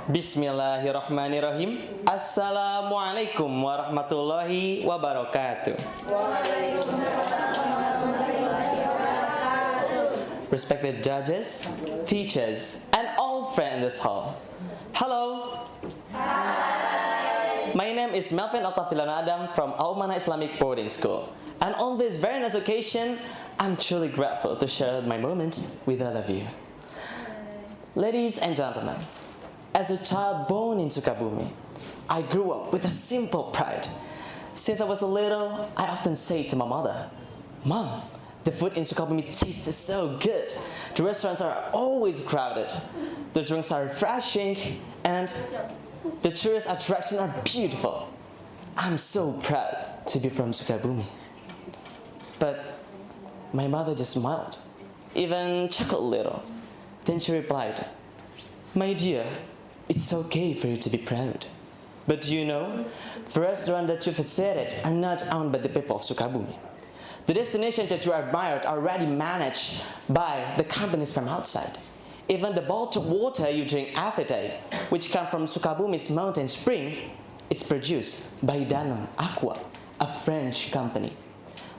Bismillahirrahmanirrahim. Assalamualaikum warahmatullahi wabarakatuh. Respected judges, teachers, and all friends in this hall. Hello. Hi. My name is Melvin Adam from ALUMANA ISLAMIC boarding school. And on this very nice occasion, I'm truly grateful to share my moments with all of you. Ladies and gentlemen, as a child born in Sukabumi, I grew up with a simple pride. Since I was little, I often say to my mother, "Mom, the food in Sukabumi tastes so good. The restaurants are always crowded. The drinks are refreshing, and the tourist attractions are beautiful. I'm so proud to be from Sukabumi." But my mother just smiled, even chuckled a little. Then she replied, "My dear, it's okay for you to be proud. But you know, the restaurants that you visited are not owned by the people of Sukabumi. The destinations that you admired are already managed by the companies from outside. Even the bottled water you drink every day, which comes from Sukabumi's mountain spring, is produced by Danone Aqua, a French company.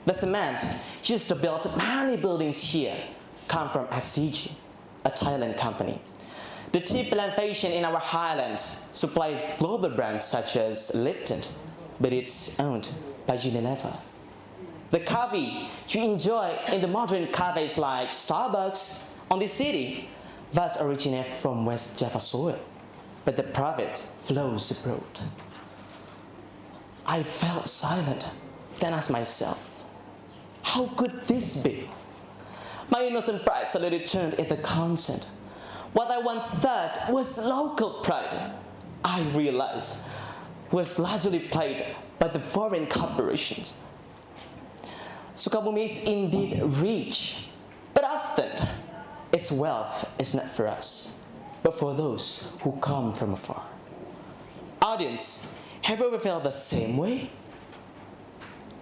The cement used to build many buildings here come from SCH, a Thailand company. The tea plantation in our highlands supply global brands such as Lipton, but it's owned by Unilever. The coffee you enjoy in the modern cafes like Starbucks on the city thus originate from West Java soil, but the profit flows abroad." I felt silent, then asked myself, how could this be? My innocent pride suddenly turned into concern. What I once thought was local pride, I realized was largely played by the foreign corporations. Sukabumi is indeed rich, but often its wealth is not for us, but for those who come from afar. Audience, have you ever felt the same way?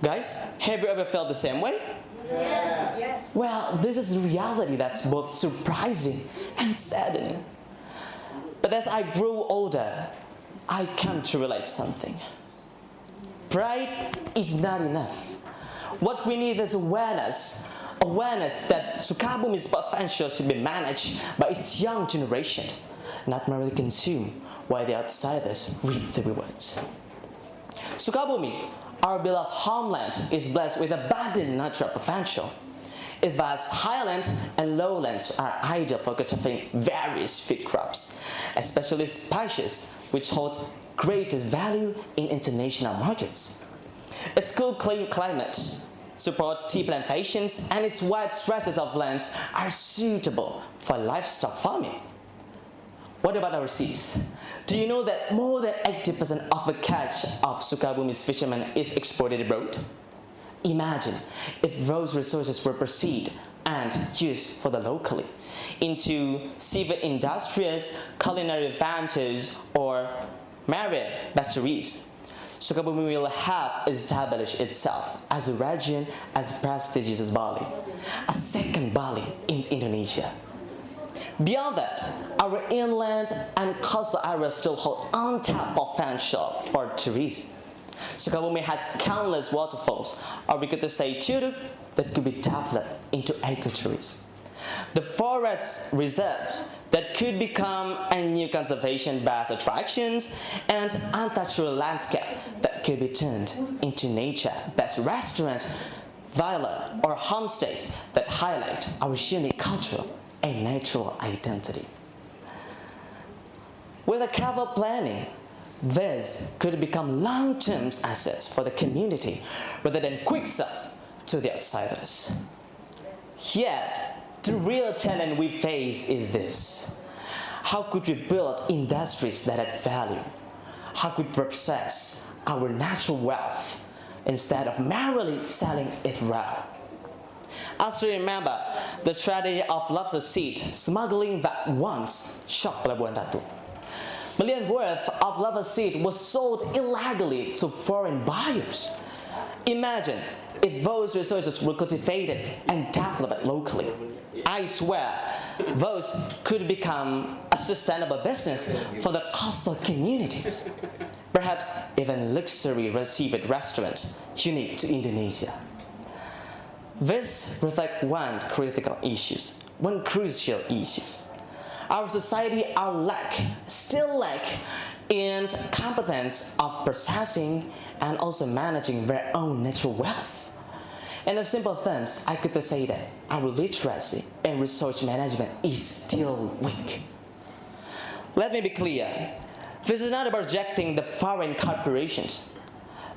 Guys, have you ever felt the same way? Yes. Well, this is a reality that's both surprising and saddening. But as I grew older, I came to realize something. Pride is not enough. What we need is awareness that Sukabumi's potential should be managed by its young generation, not merely consumed while the outsiders reap the rewards. Sukabumi, our beloved homeland, is blessed with abundant natural potential. Its vast highlands and lowlands are ideal for cultivating various feed crops, especially spices, which hold greatest value in international markets. Its cool climate support tea plantations, and its wide stretches of lands are suitable for livestock farming. What about our seas? Do you know that more than 80% of the catch of Sukabumi's fishermen is exported abroad? Imagine if those resources were proceeded and used for the locally into seafood industries, culinary ventures, or marine fisheries. Sukabumi will have established itself as a region as prestigious as Bali, a second Bali in Indonesia. Beyond that, our inland and coastal areas still hold untapped potential for tourism. Sukabumi has countless waterfalls, or we could say churuk, that could be developed into ecotourism. The forest reserves that could become a new conservation-based attractions, and untouched landscape that could be turned into nature-based restaurants, villa, or homestays that highlight our unique cultural and natural identity. With a careful planning, this could become long-term assets for the community rather than quick sales to the outsiders. Yet, the real challenge we face is this: how could we build industries that add value? How could we process our natural wealth instead of merely selling it raw? I still remember the tragedy of lobster seed smuggling that once shocked Labuan Batu. Million worth of lobster seed was sold illegally to foreign buyers. Imagine if those resources were cultivated and developed locally. I swear, those could become a sustainable business for the coastal communities. Perhaps even luxury seafood restaurant unique to Indonesia. This reflects one crucial issue. Our society still lack in competence of processing and also managing their own natural wealth. In simple terms, I could say that our literacy and resource management is still weak. Let me be clear. This is not about rejecting the foreign corporations,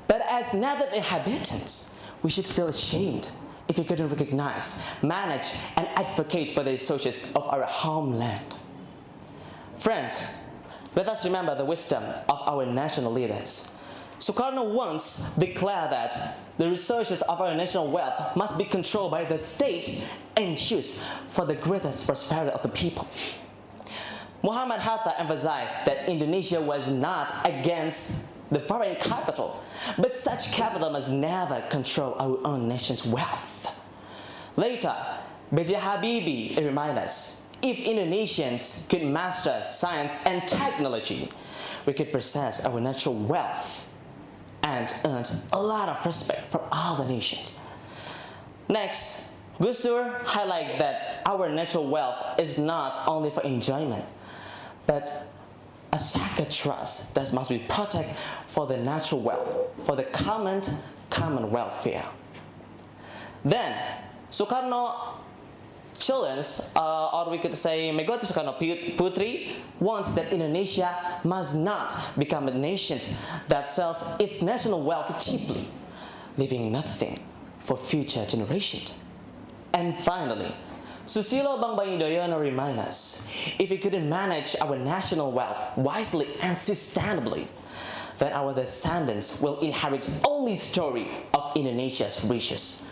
but as native inhabitants, we should feel ashamed if we couldn't recognize, manage, and advocate for the resources of our homeland. Friends, let us remember the wisdom of our national leaders. Sukarno once declared that the resources of our national wealth must be controlled by the state and used for the greatest prosperity of the people. Muhammad Hatta emphasized that Indonesia was not against the foreign capital, but such capital must never control our own nation's wealth. Later, B.J. Habibie reminded us, if Indonesians could master science and technology, we could possess our natural wealth and earn a lot of respect from all the nations. Next, Gus Dur highlighted that our natural wealth is not only for enjoyment, but a sacred trust that must be protected for the natural wealth, for the common welfare. Then, Sukarno children's, or we could say Megawati Soekarno Putri, wants that Indonesia must not become a nation that sells its national wealth cheaply, leaving nothing for future generations. And finally, Susilo Bambang Yudhoyono reminds us, if we couldn't manage our national wealth wisely and sustainably, then our descendants will inherit only story of Indonesia's riches,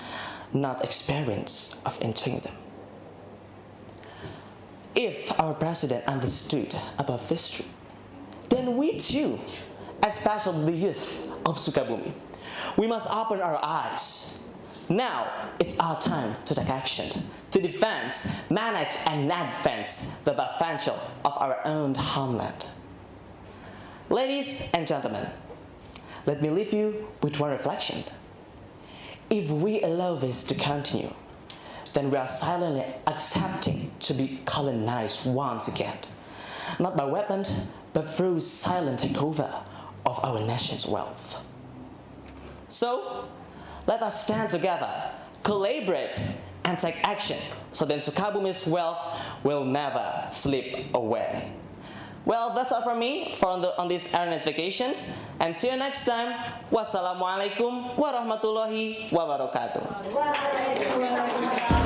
not experience of enjoying them. If our president understood about history, then we too, especially the youth of Sukabumi, we must open our eyes. Now it's our time to take action, to defend, manage, and advance the potential of our own homeland. Ladies and gentlemen, let me leave you with one reflection. If we allow this to continue, then we are silently accepting to be colonized once again, not by weapons, but through silent takeover of our nation's wealth. So, let us stand together, collaborate, and take action, so then Sukabumi's wealth will never slip away. Well, that's all from me on these earnest vacations, and see you next time. Wassalamualaikum warahmatullahi wabarakatuh.